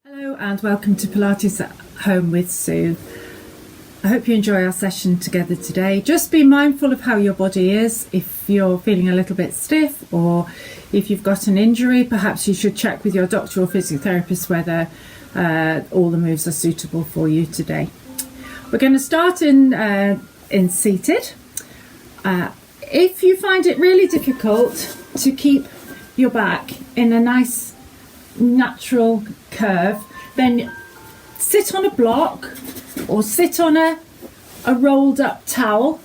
Hello and welcome to Pilates at Home with Sue. I hope you enjoy our session together today. Just be mindful of how your body is. If you're feeling a little bit stiff or if you've got an injury, perhaps you should check with your doctor or physiotherapist whether all the moves are suitable for you today. We're going to start in seated. If you find it really difficult to keep your back in a nice natural curve, then sit on a block or sit on a rolled up towel.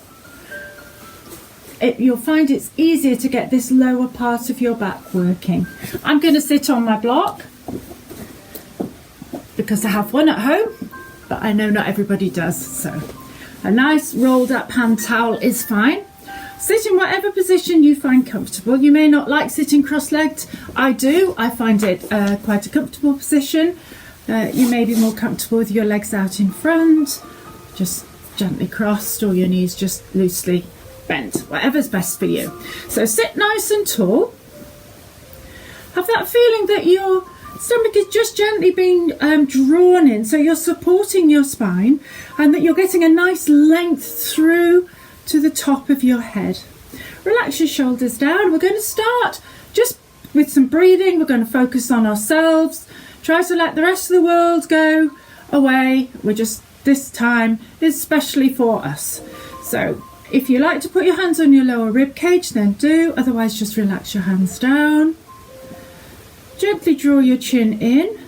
You'll find it's easier to get this lower part of your back working. I'm going to sit on my block because I have one at home, but I know not everybody does, so a nice rolled up hand towel is fine. Sit in whatever position you find comfortable. You may not like sitting cross-legged. I do. I find it quite a comfortable position. You may be more comfortable with your legs out in front, just gently crossed, or your knees just loosely bent, whatever's best for you. So sit nice and tall. Have that feeling that your stomach is just gently being drawn in, so you're supporting your spine and that you're getting a nice length through to the top of your head. Relax your shoulders down. We're going to start just with some breathing. We're going to focus on ourselves. Try to let the rest of the world go away. This time is especially for us. So if you like to put your hands on your lower rib cage, then do. Otherwise, just relax your hands down. Gently draw your chin in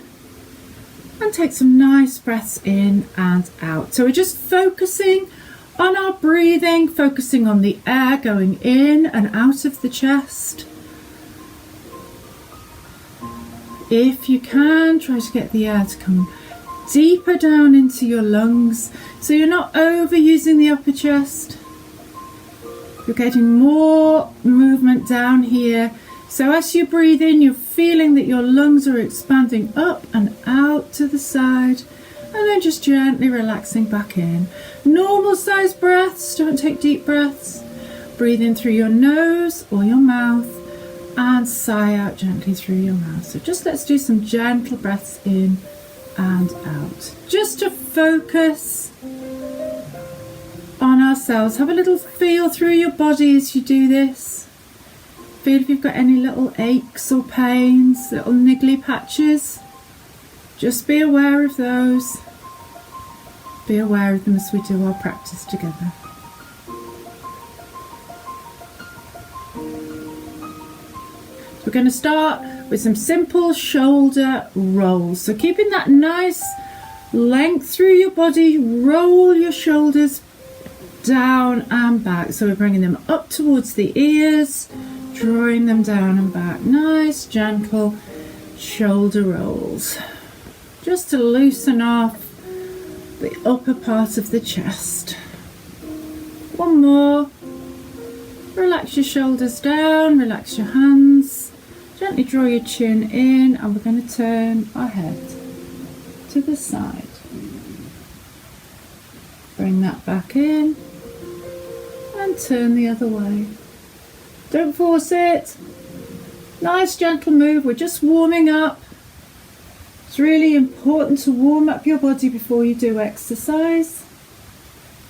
and take some nice breaths in and out. So we're just focusing on our breathing, focusing on the air going in and out of the chest. If you can, try to get the air to come deeper down into your lungs so you're not overusing the upper chest. You're getting more movement down here. So as you breathe in, you're feeling that your lungs are expanding up and out to the side. And then just gently relaxing back in. Normal size breaths, don't take deep breaths. Breathe in through your nose or your mouth and sigh out gently through your mouth. So just let's do some gentle breaths in and out. Just to focus on ourselves. Have a little feel through your body as you do this. Feel if you've got any little aches or pains, little niggly patches. Just be aware of those. Be aware of them as we do our practice together. We're going to start with some simple shoulder rolls. So keeping that nice length through your body, roll your shoulders down and back. So we're bringing them up towards the ears, drawing them down and back. Nice, gentle shoulder rolls. Just to loosen off the upper part of the chest. One more. Relax your shoulders down, relax your hands. Gently draw your chin in, and we're going to turn our head to the side. Bring that back in and turn the other way. Don't force it. Nice gentle move. We're just warming up. It's really important to warm up your body before you do exercise,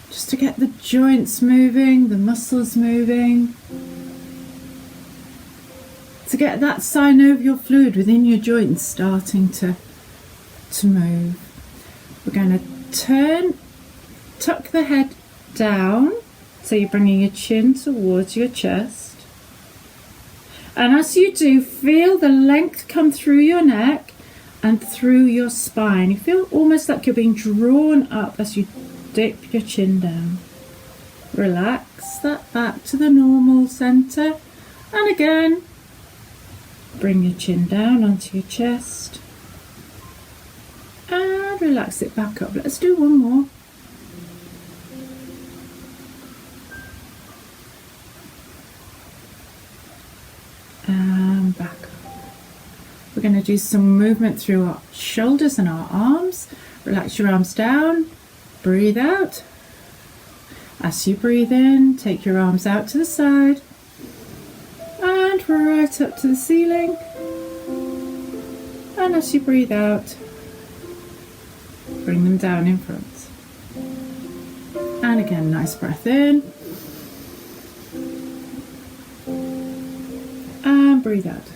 just to get the joints moving, the muscles moving, to get that synovial fluid within your joints starting to move. We're going to tuck the head down, so you're bringing your chin towards your chest. And as you do, feel the length come through your neck and through your spine. You feel almost like you're being drawn up as you dip your chin down. Relax that back to the normal centre. And again, bring your chin down onto your chest. And relax it back up. Let's do one more. And back up. We're going to do some movement through our shoulders and our arms. Relax your arms down. Breathe out. As you breathe in, take your arms out to the side and right up to the ceiling. And as you breathe out, Bring them down in front. And again, nice breath in. And breathe out.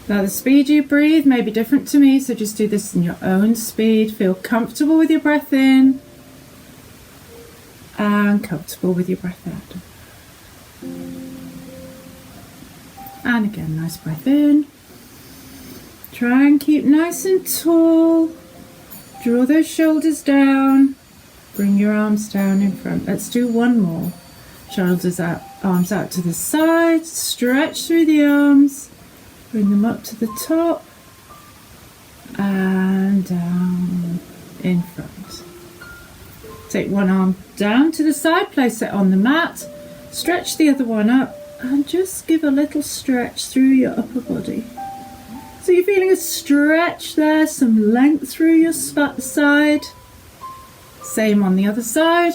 Now the speed you breathe may be different to me, so just do this in your own speed. Feel comfortable with your breath in and comfortable with your breath out. And again, nice breath in. Try and keep nice and tall. Draw those shoulders down. Bring your arms down in front. Let's do one more. Shoulders out, arms out to the side. Stretch through the arms. Bring them up to the top. And down in front. Take one arm down to the side. Place it on the mat. Stretch the other one up. And just give a little stretch through your upper body. So you're feeling a stretch there, some length through your side. Same on the other side.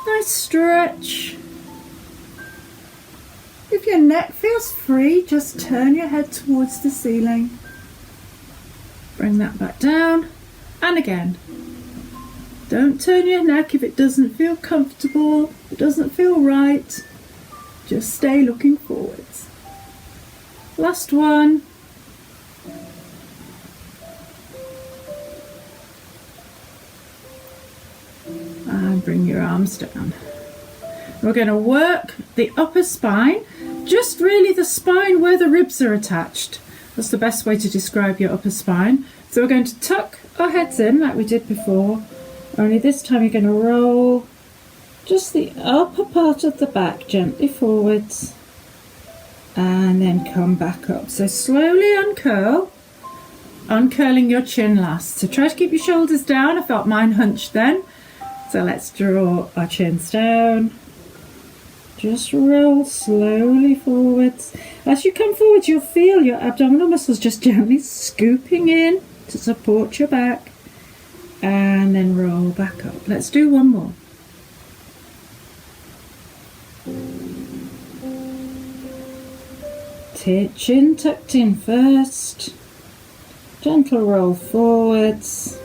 Nice stretch. If your neck feels free, just turn your head towards the ceiling. Bring that back down. And again. Don't turn your neck if it doesn't feel comfortable, if it doesn't feel right. Just stay looking forwards. Last one. And bring your arms down. We're going to work the upper spine, just really the spine where the ribs are attached. That's the best way to describe your upper spine. So we're going to tuck our heads in like we did before, only this time you're going to roll just the upper part of the back gently forwards and then come back up. So slowly uncurl, uncurling your chin last. So try to keep your shoulders down. I felt mine hunched then. So let's draw our chins down. Just roll slowly forwards. As you come forwards, you'll feel your abdominal muscles just gently scooping in to support your back. And then roll back up. Let's do one more. Chin tucked in first. Gentle roll forwards.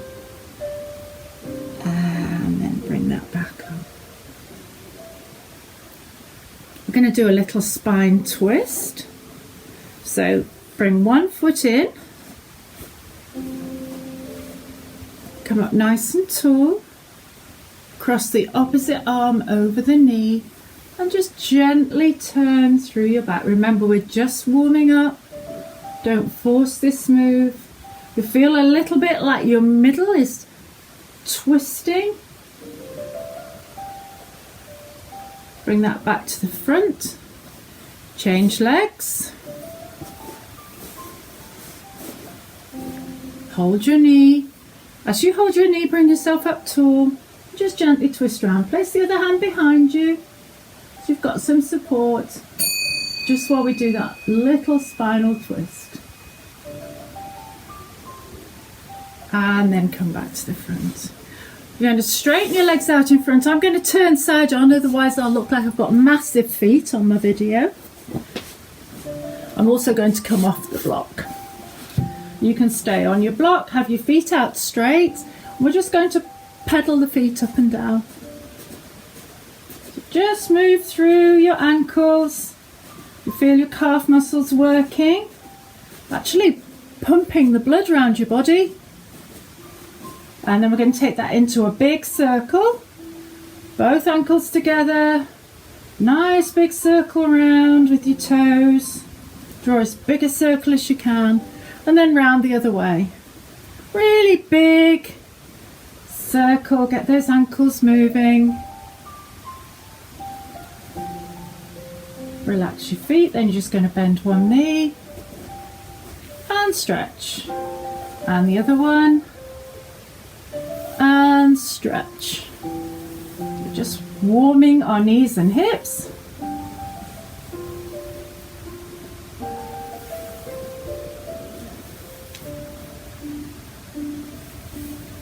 And then bring that back up. We're going to do a little spine twist. So bring one foot in. Come up nice and tall. Cross the opposite arm over the knee. And just gently turn through your back. Remember, we're just warming up. Don't force this move. You feel a little bit like your middle is twisting. Bring that back to the front. Change legs. Hold your knee. As you hold your knee, bring yourself up tall. Just gently twist around. Place the other hand behind you. So you've got some support just while we do that little spinal twist. And then come back to the front. You're going to straighten your legs out in front. I'm going to turn side on, otherwise I'll look like I've got massive feet on my video. I'm also going to come off the block. You can stay on your block, have your feet out straight. We're just going to pedal the feet up and down. Just move through your ankles. You feel your calf muscles working, actually pumping the blood around your body. And then we're going to take that into a big circle. Both ankles together. Nice big circle round with your toes. Draw as big a circle as you can. And then round the other way. Really big circle. Get those ankles moving. Relax your feet, then you're just going to bend one knee and stretch, and the other one and stretch. We're just warming our knees and hips.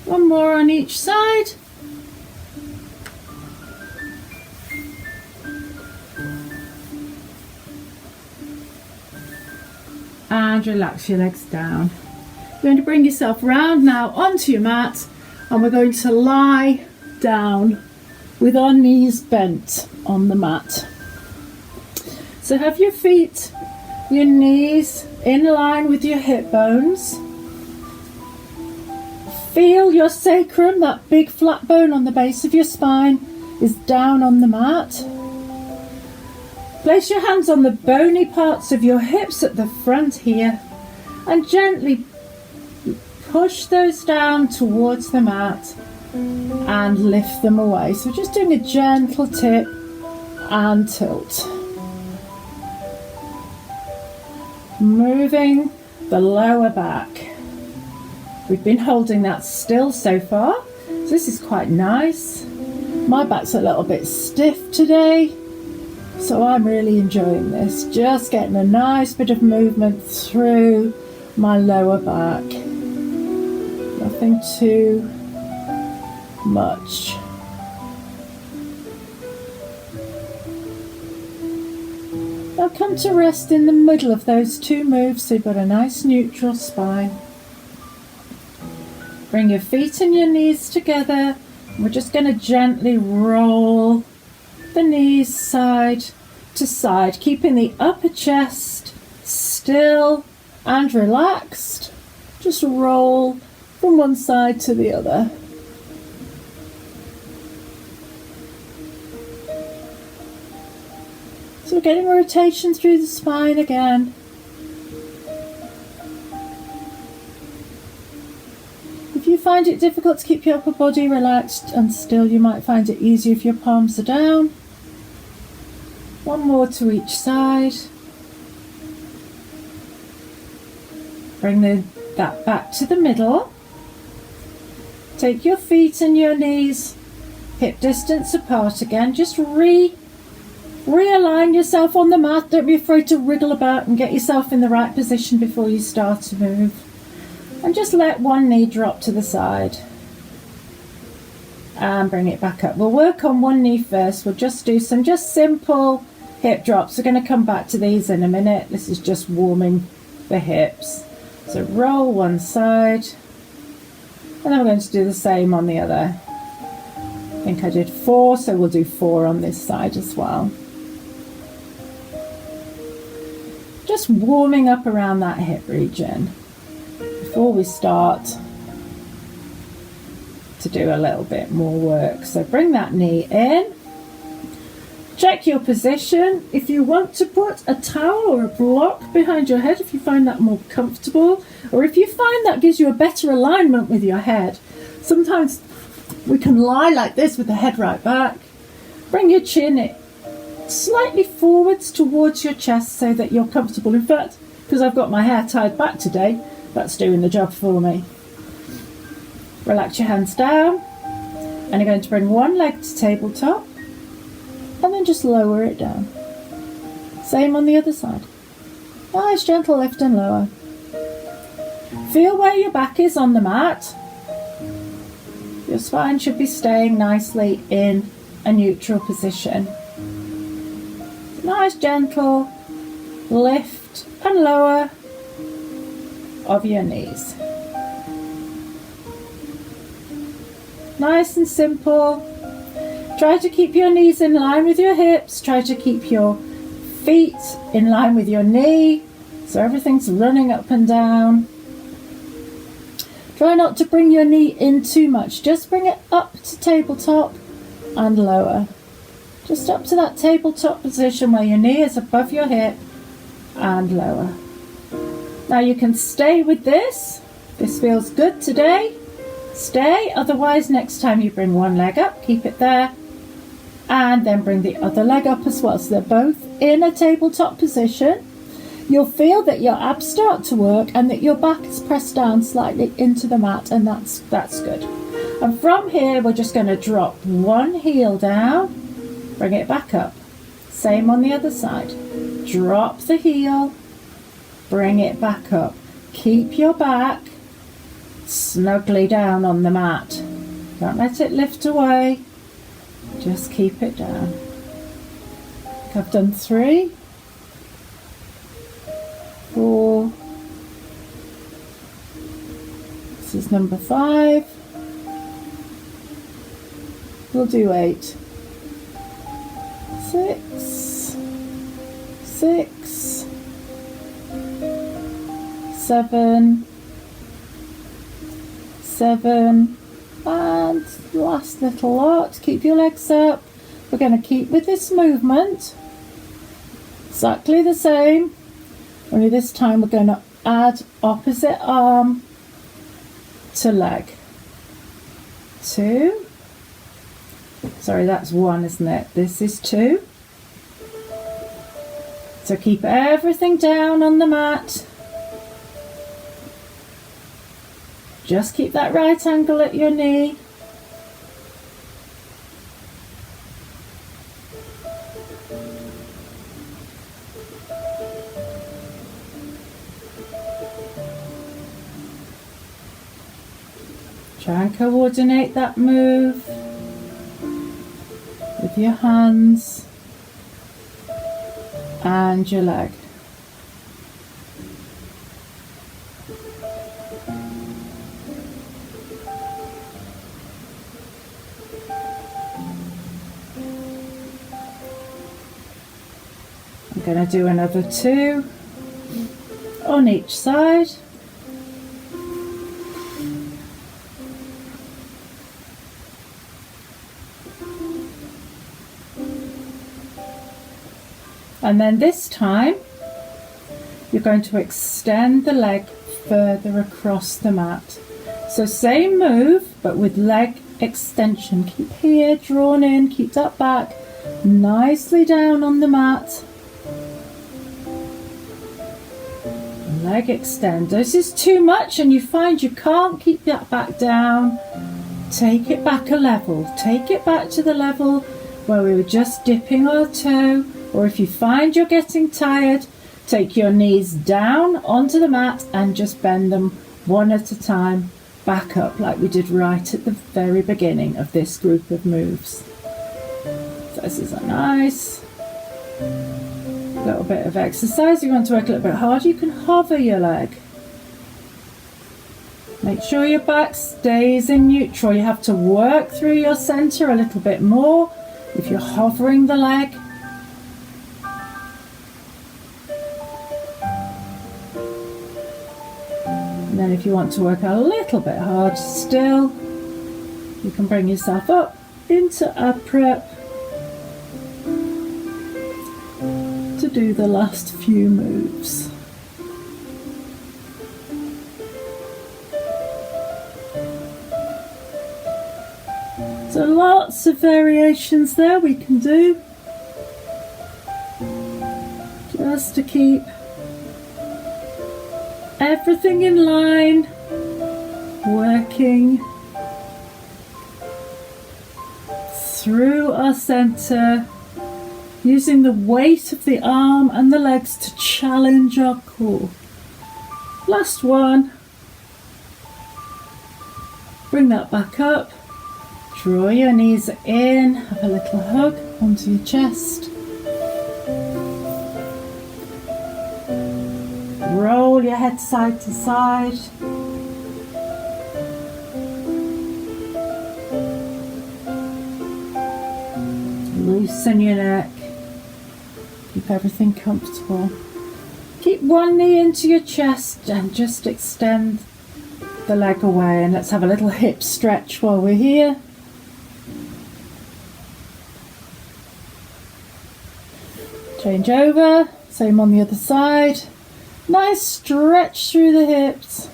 One more on each side. And relax your legs down. You're going to bring yourself round now onto your mat, and we're going to lie down with our knees bent on the mat. So have your feet, your knees in line with your hip bones. Feel your sacrum, that big flat bone on the base of your spine, is down on the mat. Place your hands on the bony parts of your hips at the front here and gently push those down towards the mat and lift them away. So just doing a gentle tip and tilt. Moving the lower back. We've been holding that still so far, so this is quite nice. My back's a little bit stiff today, so I'm really enjoying this. Just getting a nice bit of movement through my lower back. Nothing too much. Now come to rest in the middle of those two moves, so you've got a nice neutral spine. Bring your feet and your knees together. We're just going to gently roll the knees side to side, keeping the upper chest still and relaxed. Just roll from one side to the other. So we're getting rotation through the spine again. If you find it difficult to keep your upper body relaxed and still, you might find it easier if your palms are down. One more to each side. Bring that back to the middle. Take your feet and your knees hip distance apart again. Just realign yourself on the mat. Don't be afraid to wriggle about and get yourself in the right position before you start to move. And just let one knee drop to the side and bring it back up. We'll work on one knee first. We'll just do some simple hip drops. We're going to come back to these in a minute. This is just warming the hips. So roll one side, and then we're going to do the same on the other. I think I did 4, so we'll do 4 on this side as well. Just warming up around that hip region before we start to do a little bit more work. So bring that knee in. Check your position. If you want to put a towel or a block behind your head, if you find that more comfortable, or if you find that gives you a better alignment with your head. Sometimes we can lie like this with the head right back. Bring your chin slightly forwards towards your chest so that you're comfortable. In fact, because I've got my hair tied back today, that's doing the job for me. Relax your hands down, and you're going to bring one leg to tabletop and then just lower it down. Same on the other side. Nice gentle lift and lower. Feel where your back is on the mat. Your spine should be staying nicely in a neutral position. Nice gentle lift and lower of your knees. Nice and simple. Try to keep your knees in line with your hips. Try to keep your feet in line with your knee, so everything's running up and down. Try not to bring your knee in too much. Just bring it up to tabletop and lower. Just up to that tabletop position where your knee is above your hip and lower. Now you can stay with this. This feels good today. Stay, otherwise next time you bring one leg up, keep it there, and then bring the other leg up as well. So they're both in a tabletop position. You'll feel that your abs start to work and that your back is pressed down slightly into the mat, and that's good. And from here we're just going to drop one heel down, bring it back up. Same on the other side. Drop the heel, bring it back up. Keep your back snugly down on the mat. Don't let it lift away. Just keep it down. I've done 3, 4, is number 5. We'll do 8. 6, 6, 7, 7, and last little lot. Keep your legs up. We're going to keep with this movement exactly the same, only this time we're going to add opposite arm to leg. 2, sorry, that's 1, isn't it? This is 2. So keep everything down on the mat. Just keep that right angle at your knee. Try and coordinate that move with your hands and your leg. I'm going to do another 2 on each side. And then this time you're going to extend the leg further across the mat. So same move but with leg extension. Keep here drawn in, keep that back nicely down on the mat. Leg extend. This is too much and you find you can't keep that back down. Take it back a level. Take it back to the level where we were just dipping our toe. Or if you find you're getting tired, take your knees down onto the mat and just bend them one at a time back up like we did right at the very beginning of this group of moves. So this is a nice little bit of exercise. If you want to work a little bit harder, you can hover your leg. Make sure your back stays in neutral. You have to work through your centre a little bit more if you're hovering the leg. And then if you want to work a little bit hard still, you can bring yourself up into a prep to do the last few moves. So lots of variations there we can do, just to keep everything in line, working through our centre, using the weight of the arm and the legs to challenge our core. Last one. Bring that back up. Draw your knees in, have a little hug onto your chest. Roll your head side to side. Loosen your neck. Keep everything comfortable. Keep one knee into your chest and just extend the leg away. And let's have a little hip stretch while we're here. Change over. Same on the other side. Nice stretch through the hips.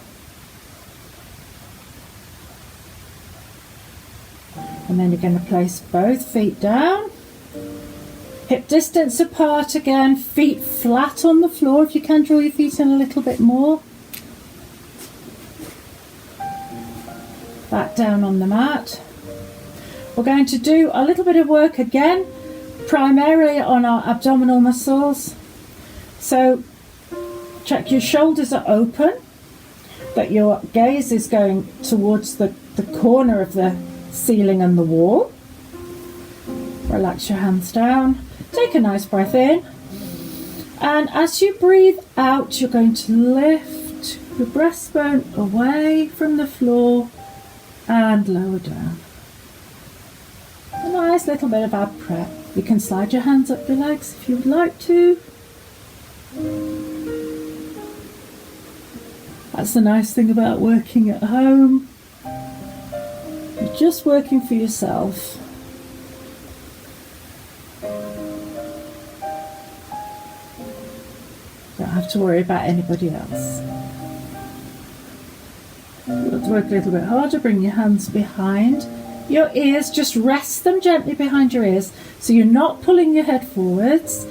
And then you're going to place both feet down. Hip distance apart again. Feet flat on the floor. If you can, draw your feet in a little bit more. Back down on the mat. We're going to do a little bit of work again, primarily on our abdominal muscles. So check your shoulders are open, but your gaze is going towards the corner of the ceiling and the wall. Relax your hands down. Take a nice breath in. And as you breathe out, you're going to lift your breastbone away from the floor and lower down. A nice little bit of ab prep. You can slide your hands up your legs if you would like to. That's the nice thing about working at home. You're just working for yourself. Don't have to worry about anybody else. You want to work a little bit harder, bring your hands behind your ears, just rest them gently behind your ears so you're not pulling your head forwards,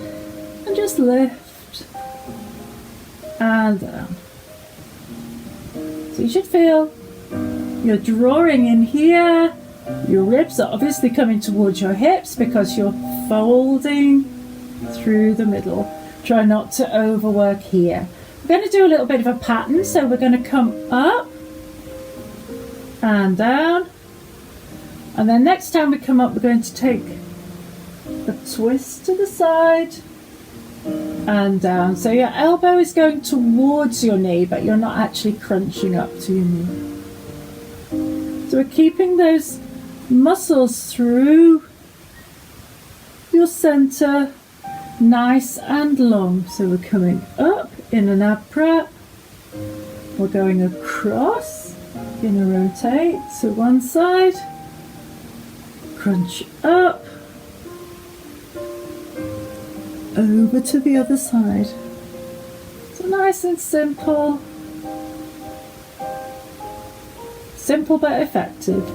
and just lift and down. So you should feel you're drawing in here, your ribs are obviously coming towards your hips because you're folding through the middle. Try not to overwork here. We're going to do a little bit of a pattern, so we're going to come up and down, and then next time we come up we're going to take a twist to the side and down. So your elbow is going towards your knee, but you're not actually crunching up to your knee. So we're keeping those muscles through your centre nice and long. So we're coming up in an ab prep, we're going across in a rotate to one side, crunch up, over to the other side. So nice and simple. Simple but effective.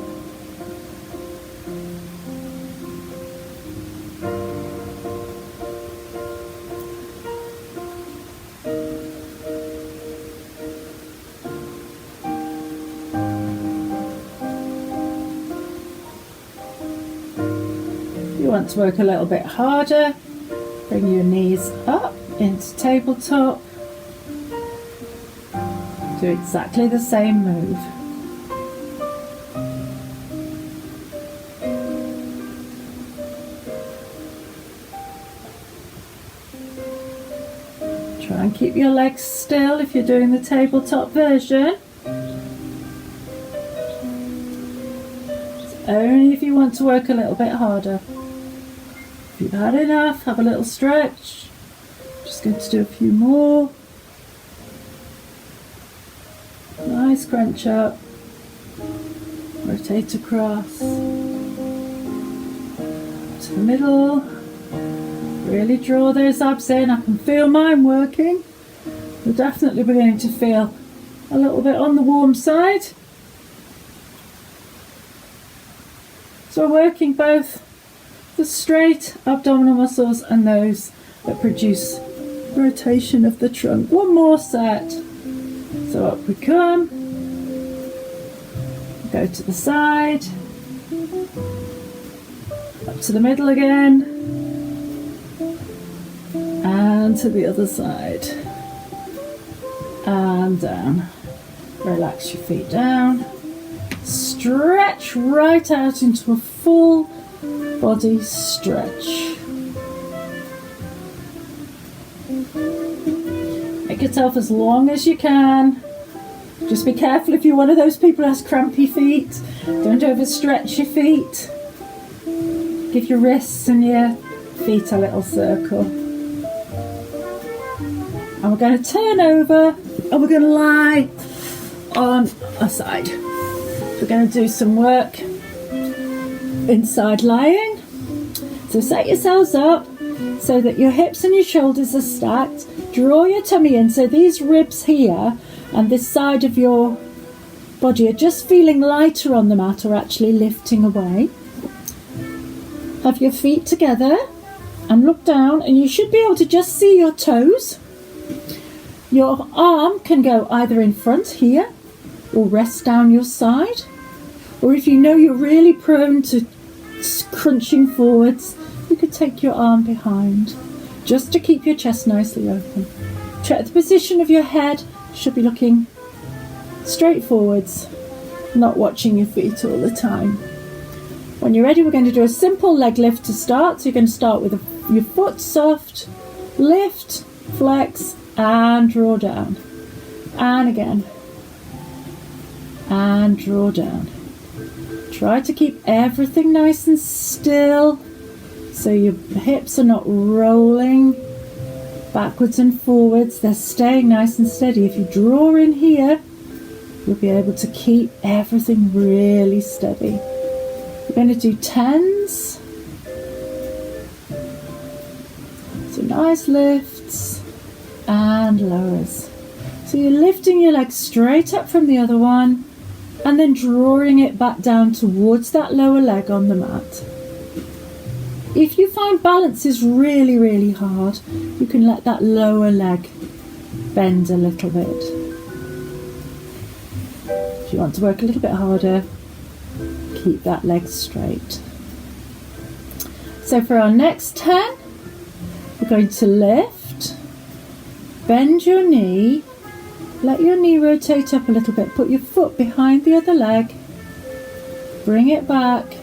You want to work a little bit harder, bring your knees up into tabletop. Do exactly the same move. Try and keep your legs still if you're doing the tabletop version. It's only if you want to work a little bit harder. If you've had enough, have a little stretch. Just going to do a few more. Nice crunch up. Rotate across. To the middle. Really draw those abs in. I can feel mine working. We're definitely beginning to feel a little bit on the warm side. So we're working both the straight abdominal muscles and those that produce rotation of the trunk. One more set. So up we come. Go to the side. Up to the middle again. And to the other side. And down. Relax your feet down. Stretch right out into a full body stretch. Make yourself as long as you can. Just be careful if you're one of those people who has crampy feet. Don't overstretch your feet. Give your wrists and your feet a little circle. And we're going to turn over and we're going to lie on our side. We're going to do some work inside lying. So set yourselves up so that your hips and your shoulders are stacked. Draw your tummy in so these ribs here and this side of your body are just feeling lighter on the mat or actually lifting away. Have your feet together and look down, and you should be able to just see your toes. Your arm can go either in front here or rest down your side, or if you know you're really prone to crunching forwards, you could take your arm behind just to keep your chest nicely open. Check the position of your head. Should be looking straight forwards, not watching your feet all the time. When you're ready, we're going to do a simple leg lift to start. So you're going to start with your foot soft, lift, flex and draw down. and again, and draw down. Try to keep everything nice and still so your hips are not rolling backwards and forwards. They're staying nice and steady. If you draw in here, you'll be able to keep everything really steady. We're going to do 10s. So nice lifts and lowers. So you're lifting your leg straight up from the other one and then drawing it back down towards that lower leg on the mat. If you find balance is really, really hard, you can let that lower leg bend a little bit. If you want to work a little bit harder, keep that leg straight. So for our next 10, we're going to lift, bend your knee, let your knee rotate up a little bit, put your foot behind the other leg, bring it back,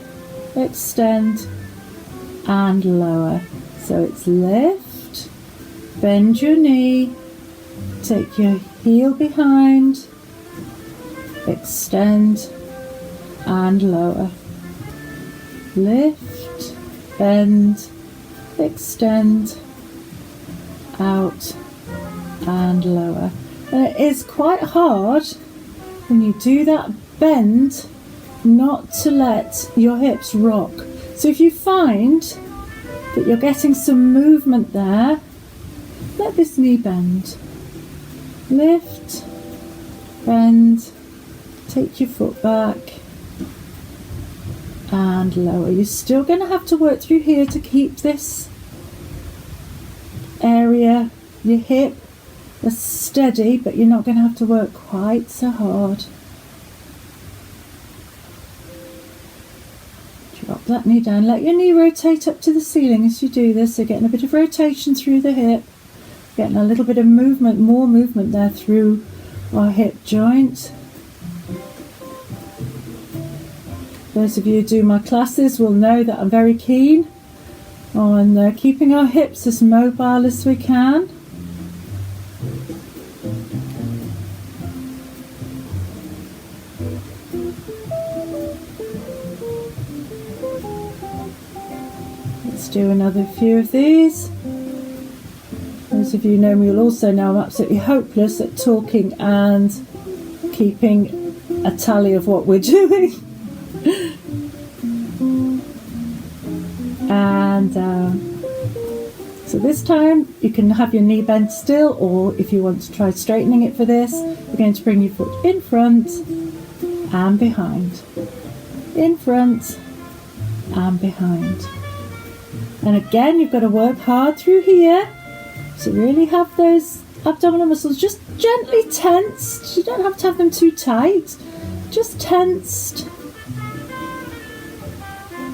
extend and lower. So it's lift, bend your knee, take your heel behind, extend and lower. Lift, bend, extend, out and lower. And it is quite hard when you do that bend not to let your hips rock. So if you find that you're getting some movement there, let this knee bend. Lift, bend, take your foot back and lower. You're still going to have to work through here to keep this area, your hip, steady, but you're not going to have to work quite so hard. Drop that knee down. Let your knee rotate up to the ceiling as you do this. So getting a bit of rotation through the hip, getting a little bit of movement, more movement there through our hip joint. Those of you who do my classes will know that I'm very keen on keeping our hips as mobile as we can. Let's do another few of these. Those of you who know me will also know I'm absolutely hopeless at talking and keeping a tally of what we're doing. And so this time you can have your knee bent still, or if you want to try straightening it for this, you're going to bring your foot in front and behind, in front and behind. And again, you've got to work hard through here to really have those abdominal muscles just gently tensed. You don't have to have them too tight, just tensed,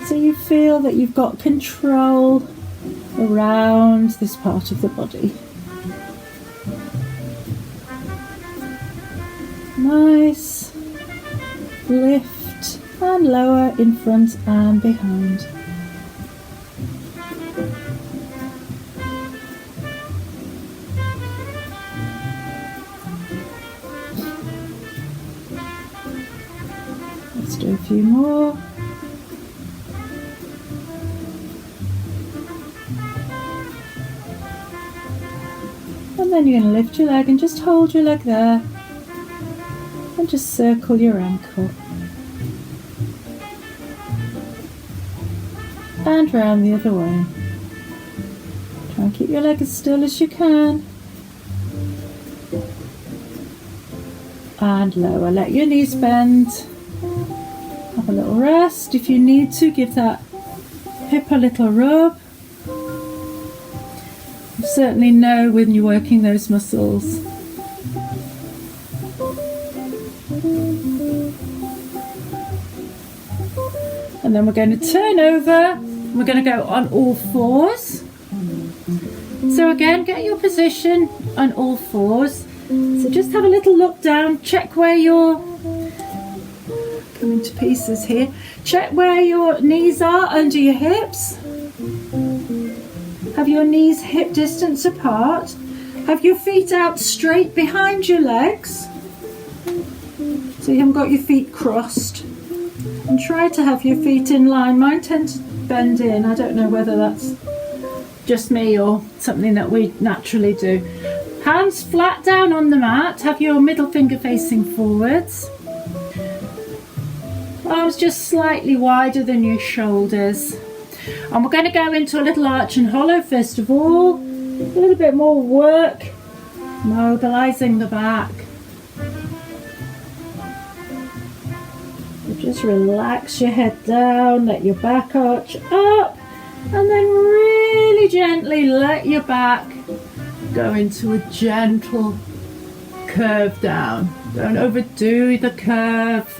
so you feel that you've got control around this part of the body. Nice. Lift and lower in front and behind. Let's do a few more. And then you're going to lift your leg and just hold your leg there and just circle your ankle and round the other way. Try and keep your leg as still as you can and lower. Let your knees bend. Have a little rest. If you need to, give that hip a little rub. You certainly know when you're working those muscles. And then we're going to turn over. We're going to go on all fours. So again, get your position on all fours. So just have a little look down, check where you're coming to pieces here. Check where your knees are under your hips. Have your knees hip distance apart. Have your feet out straight behind your legs, so you haven't got your feet crossed, and try to have your feet in line. Mine tend to bend in. I don't know whether that's just me or something that we naturally do. Hands flat down on the mat, have your middle finger facing forwards. Arms just slightly wider than your shoulders. And we're going to go into a little arch and hollow first of all. A little bit more work, mobilising the back. So just relax your head down, let your back arch up, and then really gently let your back go into a gentle curve down. Don't overdo the curve.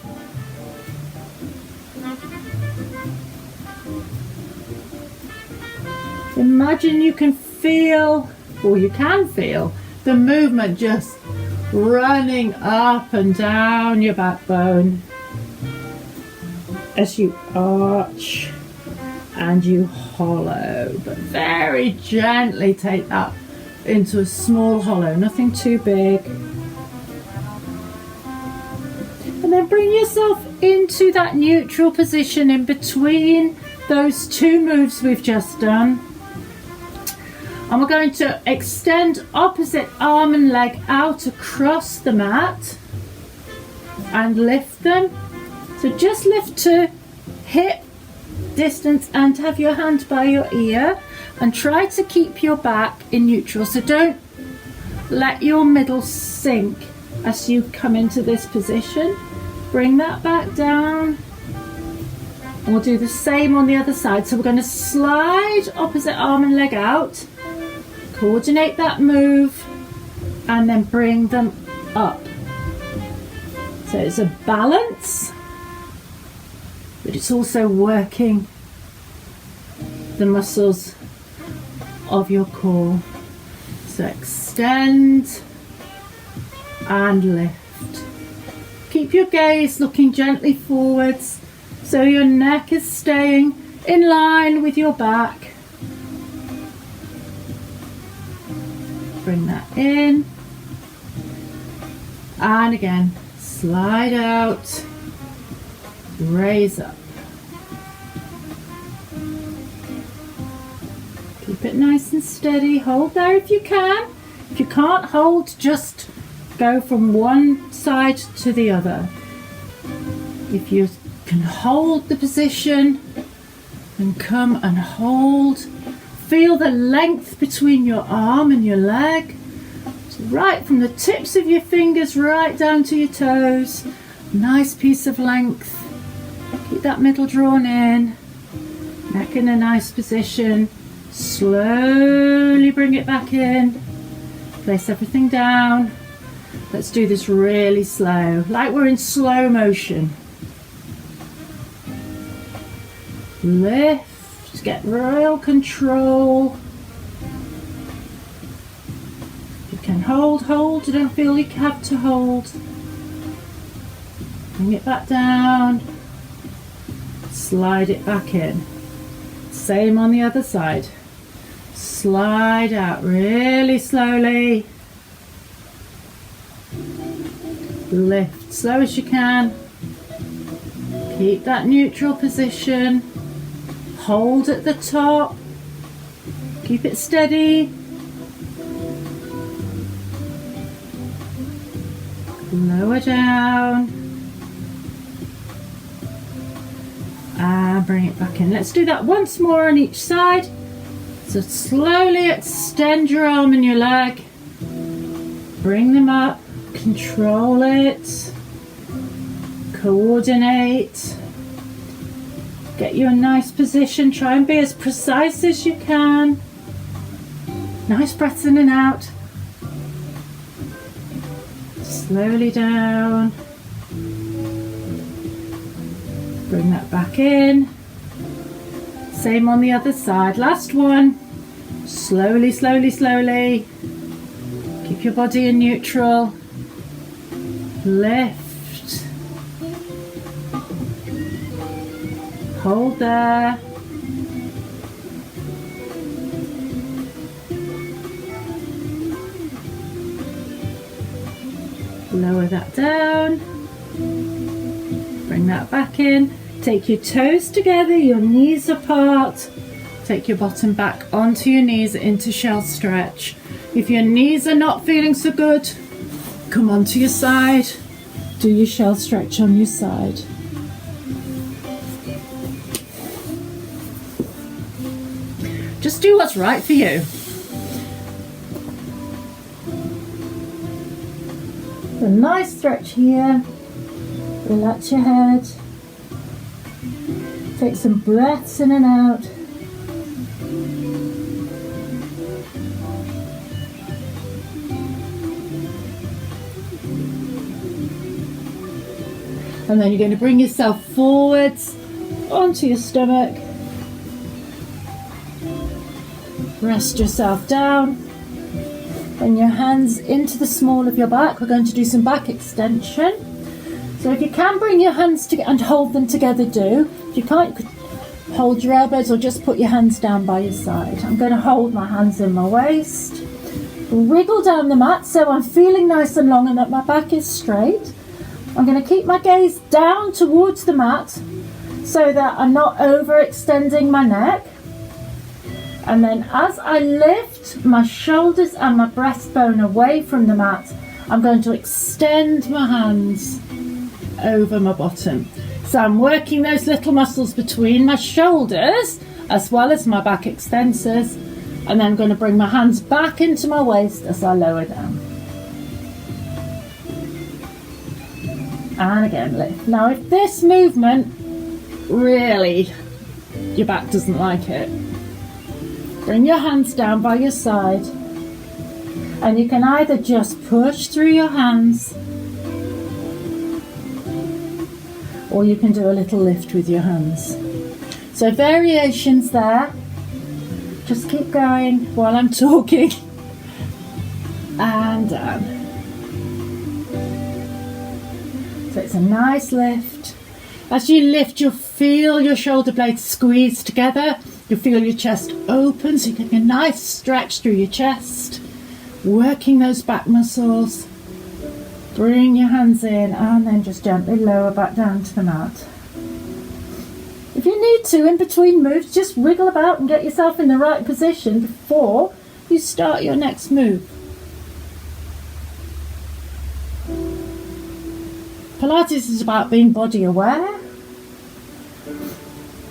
Imagine you can feel, or you can feel, the movement just running up and down your backbone as you arch and you hollow, but very gently take that into a small hollow, nothing too big. And then bring yourself into that neutral position in between those two moves we've just done. And we're going to extend opposite arm and leg out across the mat and lift them. So just lift to hip distance and have your hand by your ear, and try to keep your back in neutral. So don't let your middle sink as you come into this position. Bring that back down. And we'll do the same on the other side. So we're going to slide opposite arm and leg out. Coordinate that move and then bring them up. So it's a balance, but it's also working the muscles of your core. So extend and lift. Keep your gaze looking gently forwards so your neck is staying in line with your back. Bring that in, and again slide out, raise up. Keep it nice and steady. Hold there if you can. If you can't hold, just go from one side to the other. If you can hold the position and come and hold, feel the length between your arm and your leg, so right from the tips of your fingers right down to your toes. Nice piece of length. Keep that middle drawn in, neck in a nice position. Slowly bring it back in. Place everything down. Let's do this really slow, like we're in slow motion. Lift. Get real control. You can hold. You don't feel you have to hold. Bring it back down. Slide it back in. Same on the other side. Slide out really slowly. Lift slow as you can. Keep that neutral position. Hold at the top, keep it steady. Lower down. And bring it back in. Let's do that once more on each side. So slowly extend your arm and your leg. Bring them up, control it, coordinate. Get you a nice position. Try and be as precise as you can. Nice breaths in and out. Slowly down. Bring that back in. Same on the other side. Last one. Slowly, slowly, slowly. Keep your body in neutral. Lift. Hold there. Lower that down. Bring that back in. Take your toes together, your knees apart. Take your bottom back onto your knees into shell stretch. If your knees are not feeling so good, come onto your side. Do your shell stretch on your side. Just do what's right for you. A nice stretch here. Relax your head. Take some breaths in and out. And then you're going to bring yourself forwards onto your stomach. Rest yourself down. Bring your hands into the small of your back. We're going to do some back extension. So if you can bring your hands together and hold them together, do. If you can't, you could hold your elbows or just put your hands down by your side. I'm going to hold my hands in my waist. Wriggle down the mat so I'm feeling nice and long and that my back is straight. I'm going to keep my gaze down towards the mat so that I'm not overextending my neck. And then as I lift my shoulders and my breastbone away from the mat, I'm going to extend my hands over my bottom. So I'm working those little muscles between my shoulders as well as my back extensors. And then I'm going to bring my hands back into my waist as I lower down. And again, lift. Now if this movement really, your back doesn't like it, bring your hands down by your side and you can either just push through your hands or you can do a little lift with your hands. So variations there. Just keep going while I'm talking. And down. So it's a nice lift. As you lift, you'll feel your shoulder blades squeeze together. You'll feel your chest open, so you get a nice stretch through your chest. Working those back muscles. Bring your hands in and then just gently lower back down to the mat. If you need to, in between moves, just wriggle about and get yourself in the right position before you start your next move. Pilates is about being body aware,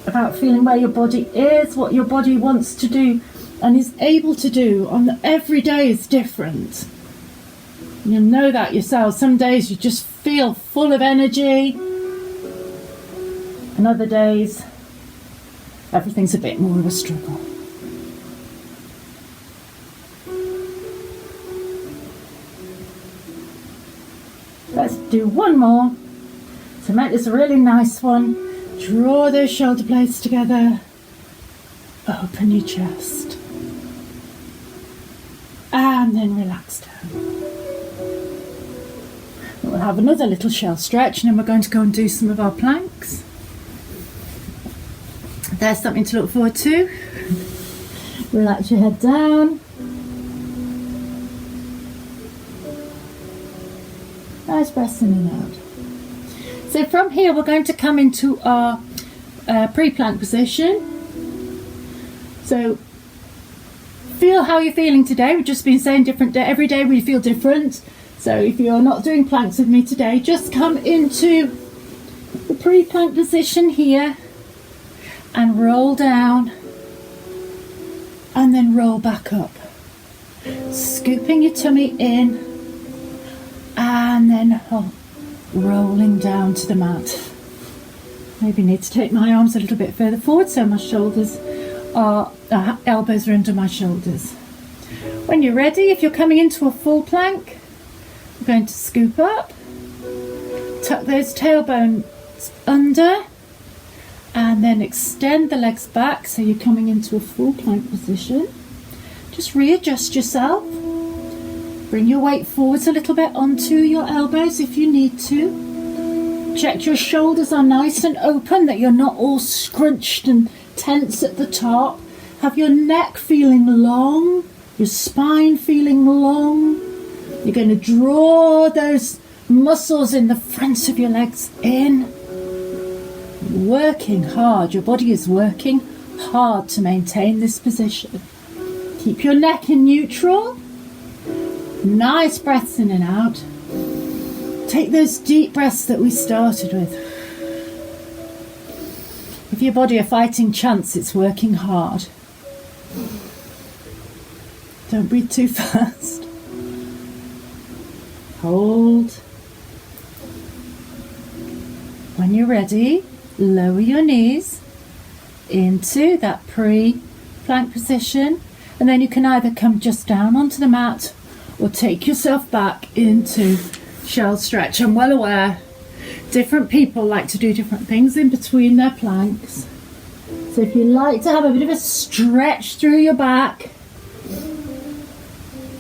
about feeling where your body is, what your body wants to do and is able to do on every day is different. You'll know that yourself. Some days you just feel full of energy and other days everything's a bit more of a struggle. Let's do one more. To make this a really nice one, draw those shoulder blades together, open your chest, and then relax down. We'll have another little shell stretch and then we're going to go and do some of our planks. There's something to look forward to. Relax your head down. Nice breaths in and out. So from here we're going to come into our pre-plank position. So feel how you're feeling today. We've just been saying different day. Every day we feel different. So if you're not doing planks with me today, just come into the pre-plank position here and roll down and then roll back up. Scooping your tummy in and then rolling down to the mat. Maybe need to take my arms a little bit further forward so my shoulders are, elbows are under my shoulders. When you're ready, if you're coming into a full plank, we're going to scoop up, tuck those tailbones under, and then extend the legs back so you're coming into a full plank position. Just readjust yourself. Bring your weight forwards a little bit onto your elbows if you need to. Check your shoulders are nice and open, that you're not all scrunched and tense at the top. Have your neck feeling long, your spine feeling long. You're going to draw those muscles in the front of your legs in. Working hard. Your body is working hard to maintain this position. Keep your neck in neutral. Nice breaths in and out. Take those deep breaths that we started with. If your body are fighting chance, it's working hard. Don't breathe too fast. Hold. When you're ready, lower your knees into that pre-plank position, and then you can either come just down onto the mat or take yourself back into shell stretch. I'm well aware different people like to do different things in between their planks. So if you like to have a bit of a stretch through your back,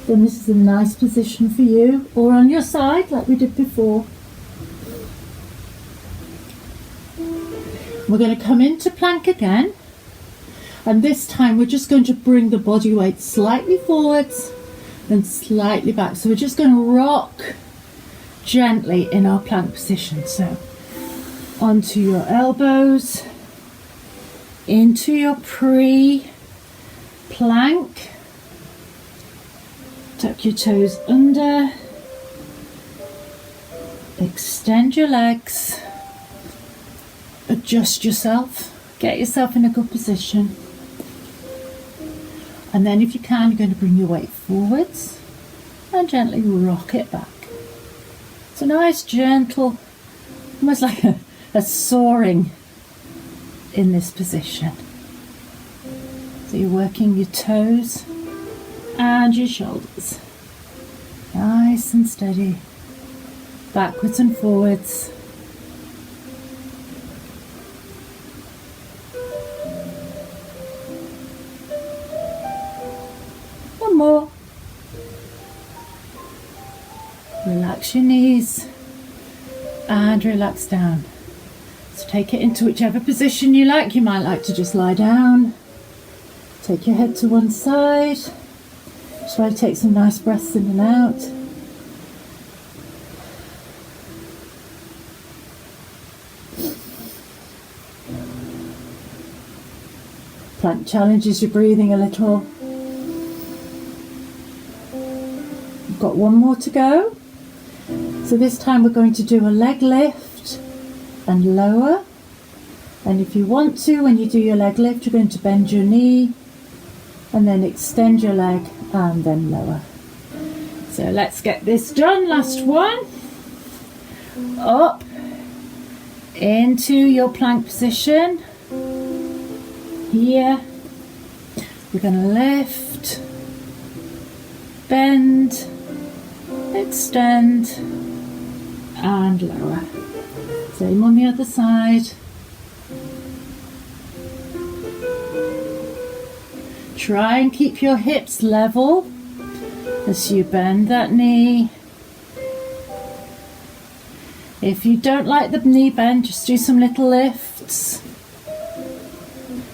then this is a nice position for you, or on your side like we did before. We're going to come into plank again, and this time we're just going to bring the body weight slightly forwards and slightly back. So we're just going to rock gently in our plank position. So onto your elbows, into your pre-plank, tuck your toes under, extend your legs, adjust yourself, get yourself in a good position. And then if you can, you're going to bring your weight forwards and gently rock it back. It's a nice gentle, almost like a soaring in this position. So you're working your toes and your shoulders. Nice and steady. Backwards and forwards. One more. Relax your knees and relax down. So take it into whichever position you like. You might like to just lie down. Take your head to one side. Try to take some nice breaths in and out. Plank challenges your breathing a little. We've got one more to go. So this time we're going to do a leg lift and lower. And if you want to, when you do your leg lift, you're going to bend your knee and then extend your leg and then lower. So let's get this done. Last one. Up into your plank position. Here. We're going to lift, bend, extend and lower. Same on the other side. Try and keep your hips level as you bend that knee. If you don't like the knee bend, just do some little lifts.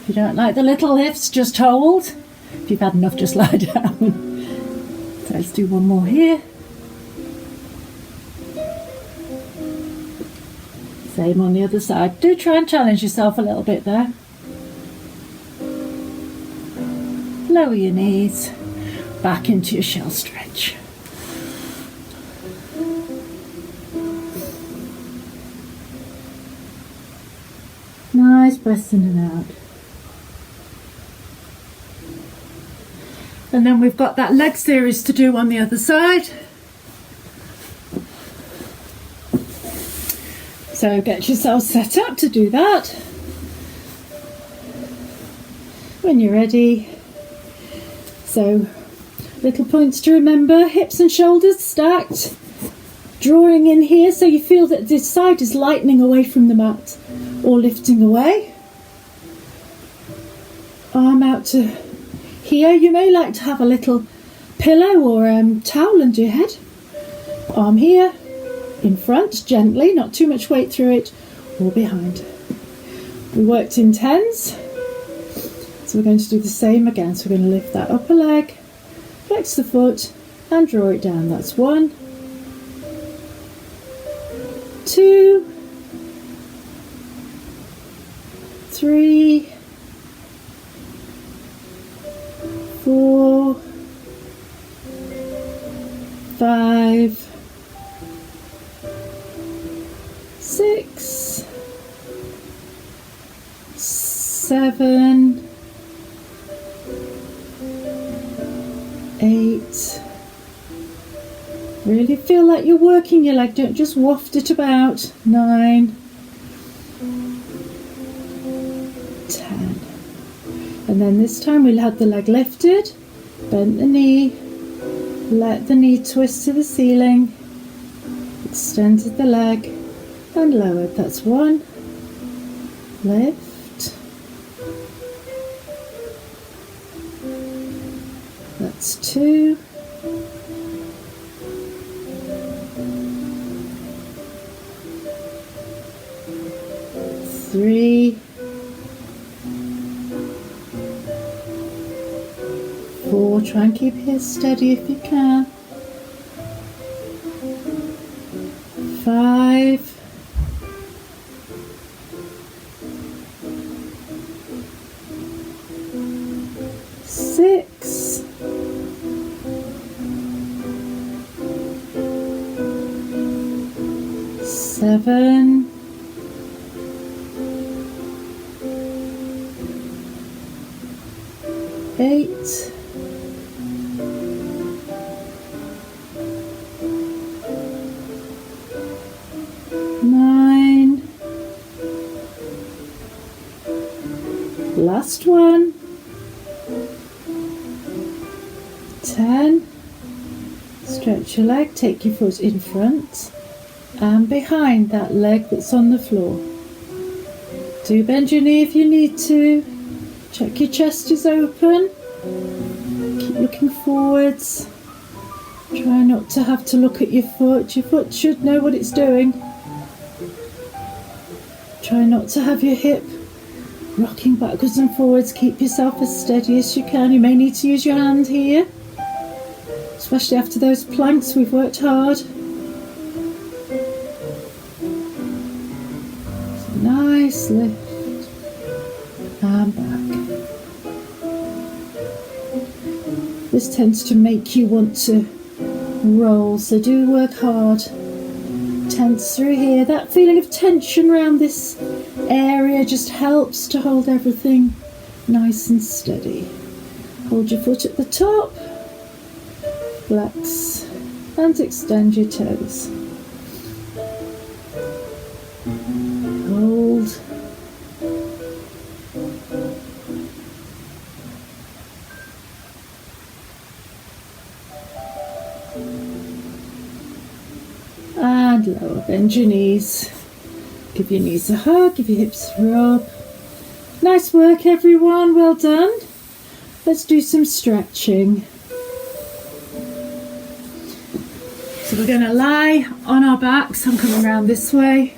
If you don't like the little lifts, just hold. If you've had enough, just lie down. So let's do one more here. Same on the other side. Do try and challenge yourself a little bit there. Lower your knees, back into your shell stretch. Nice breaths in and out. And then we've got that leg series to do on the other side. So get yourself set up to do that. When you're ready. So little points to remember: hips and shoulders stacked, drawing in here so you feel that this side is lightening away from the mat or lifting away. Arm out to here. You may like to have a little pillow or towel under your head. Arm here, in front, gently, not too much weight through it, or behind. We worked in tens, so we're going to do the same again. So we're going to lift that upper leg, flex the foot and draw it down. That's 1, 2, 3, 4, 5, 6, 7, 8. Really feel like you're working your leg, don't just waft it about. 9, 10. And then this time we'll have the leg lifted, bend the knee, let the knee twist to the ceiling, extended the leg and lowered. That's 1, lift, that's 2, 3, 4, try and keep here steady if you can, 5, 6, 7, 8, 9, last one, 10. Stretch your leg, take your foot in front and behind that leg that's on the floor. Do bend your knee if you need to. Check your chest is open. Keep looking forwards. Try not to have to look at your foot. Your foot should know what it's doing. Try not to have your hip rocking backwards and forwards. Keep yourself as steady as you can. You may need to use your hand here, especially after those planks. We've worked hard. So nice lift and back. This tends to make you want to roll, so do work hard. Tense through here. That feeling of tension around this area just helps to hold everything nice and steady. Hold your foot at the top, flex and extend your toes. Hold. And lower, bend your knees. Give your knees a hug, give your hips a rub. Nice work everyone, well done. Let's do some stretching. So we're going to lie on our backs. I'm coming around this way.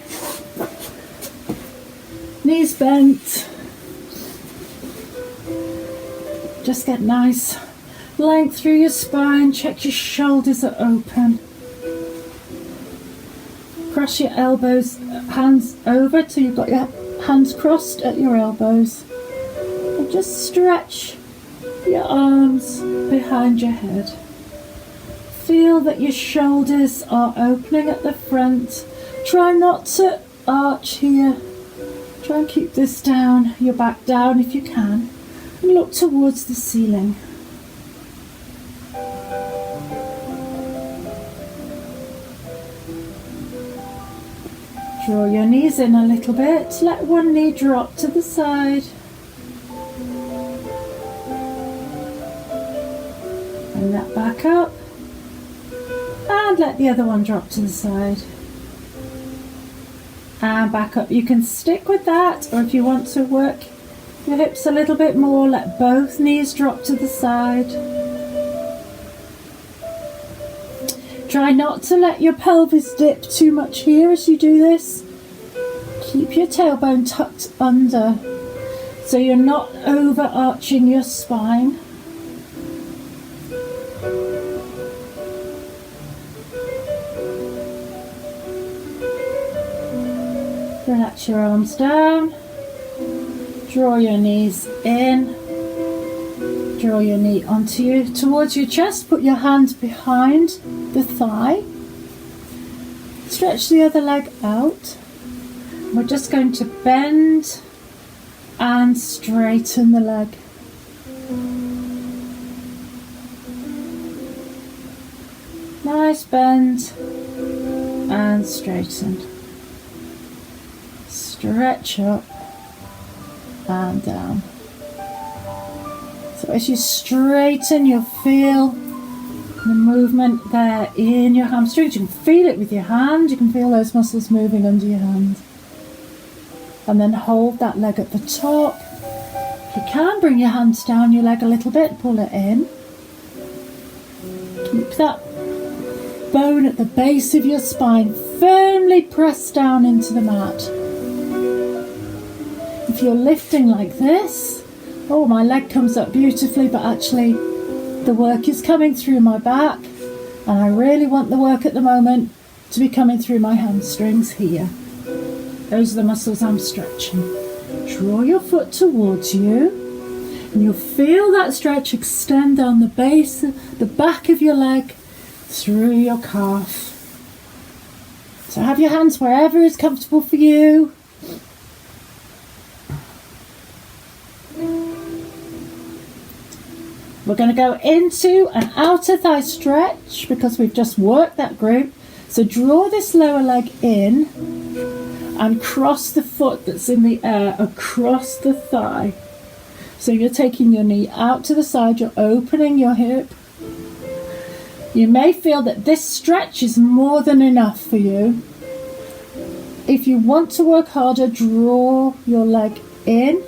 Knees bent. Just get nice length through your spine. Check your shoulders are open. Cross your elbows, hands over till you've got your hands crossed at your elbows. And just stretch your arms behind your head. Feel that your shoulders are opening at the front. Try not to arch here. Try and keep this down, your back down if you can. And look towards the ceiling. Draw your knees in a little bit. Let one knee drop to the side. And that back up. And let the other one drop to the side. And back up. You can stick with that, or if you want to work your hips a little bit more, let both knees drop to the side. Try not to let your pelvis dip too much here as you do this. Keep your tailbone tucked under so you're not overarching your spine. Relax your arms down. Draw your knees in. Draw your knee onto you, towards your chest. Put your hand behind the thigh. Stretch the other leg out. We're just going to bend and straighten the leg. Nice bend and straighten. Stretch up and down. So as you straighten, you'll feel the movement there in your hamstrings. You can feel it with your hand. You can feel those muscles moving under your hand. And then hold that leg at the top. If you can, bring your hands down your leg a little bit, pull it in. Keep that bone at the base of your spine firmly pressed down into the mat. If you're lifting like this, oh, my leg comes up beautifully, but actually the work is coming through my back, and I really want the work at the moment to be coming through my hamstrings here. Those are the muscles I'm stretching. Draw your foot towards you, and you'll feel that stretch extend down the base, the back of your leg, through your calf. So have your hands wherever is comfortable for you. We're going to go into an outer thigh stretch because we've just worked that group. So draw this lower leg in and cross the foot that's in the air across the thigh. So you're taking your knee out to the side, you're opening your hip. You may feel that this stretch is more than enough for you. If you want to work harder, draw your leg in.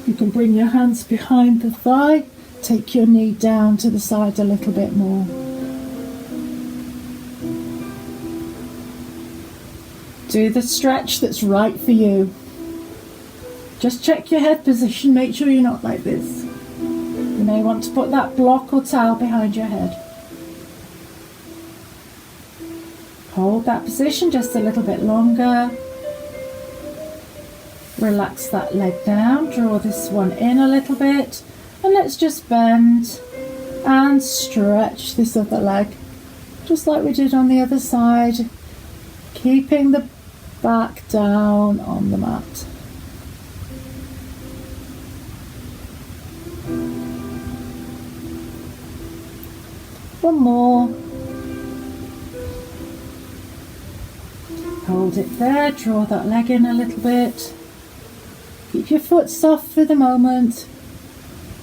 You can bring your hands behind the thigh. Take your knee down to the side a little bit more. Do the stretch that's right for you. Just check your head position. Make sure you're not like this. You may want to put that block or towel behind your head. Hold that position just a little bit longer. Relax that leg down. Draw this one in a little bit. And let's just bend and stretch this other leg, just like we did on the other side, keeping the back down on the mat. One more. Hold it there, draw that leg in a little bit. Keep your foot soft for the moment.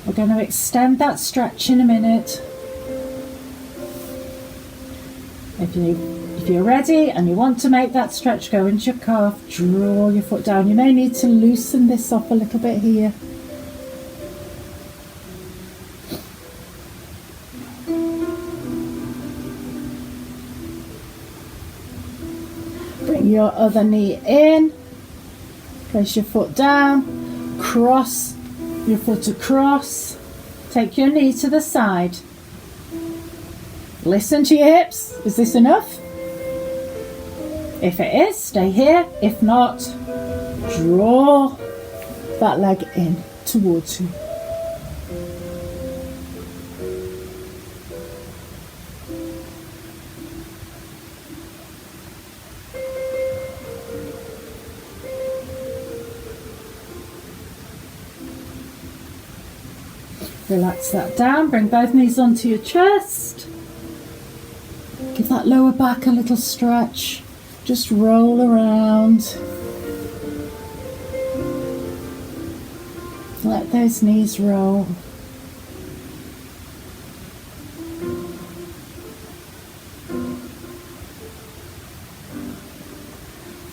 We're going to extend that stretch in a minute. If you're ready and you want to make that stretch go into your calf, draw your foot down. You may need to loosen this up a little bit here. Bring your other knee in. Place your foot down. Cross your foot across. Take your knee to the side. Listen to your hips. Is this enough? If it is, stay here. If not, draw that leg in towards you. Relax that down, bring both knees onto your chest. Give that lower back a little stretch. Just roll around. Let those knees roll.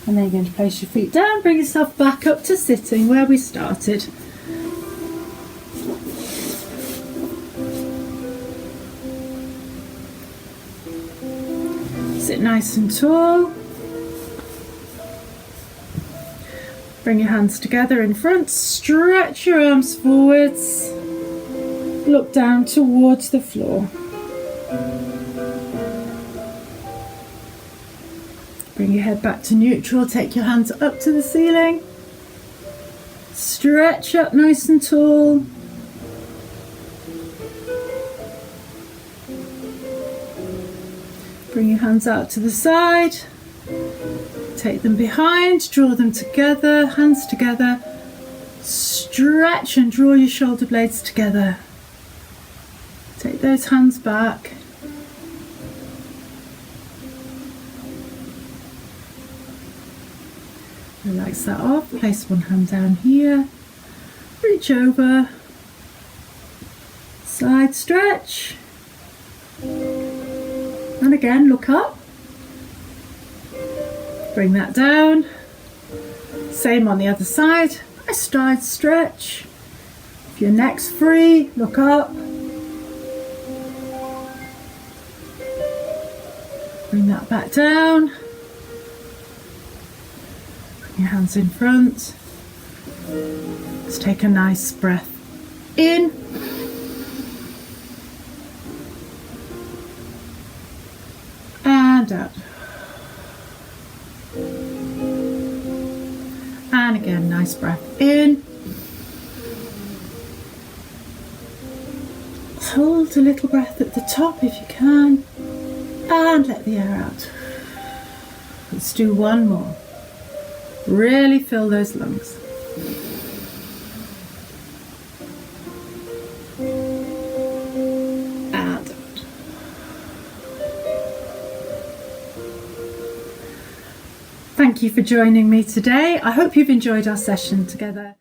And then you're going to place your feet down, bring yourself back up to sitting where we started. Sit nice and tall. Bring your hands together in front, stretch your arms forwards, look down towards the floor. Bring your head back to neutral, take your hands up to the ceiling. Stretch up nice and tall. Bring your hands out to the side. Take them behind, draw them together, hands together. Stretch and draw your shoulder blades together. Take those hands back. Relax that off, place one hand down here, reach over, side stretch, and again look up, bring that down, same on the other side, a side stretch, if your neck's free, look up, bring that back down. Your hands in front. Let's take a nice breath in and out, and again nice breath in. Hold a little breath at the top if you can and let the air out. Let's do one more. Really fill those lungs. And out. Thank you for joining me today. I hope you've enjoyed our session together.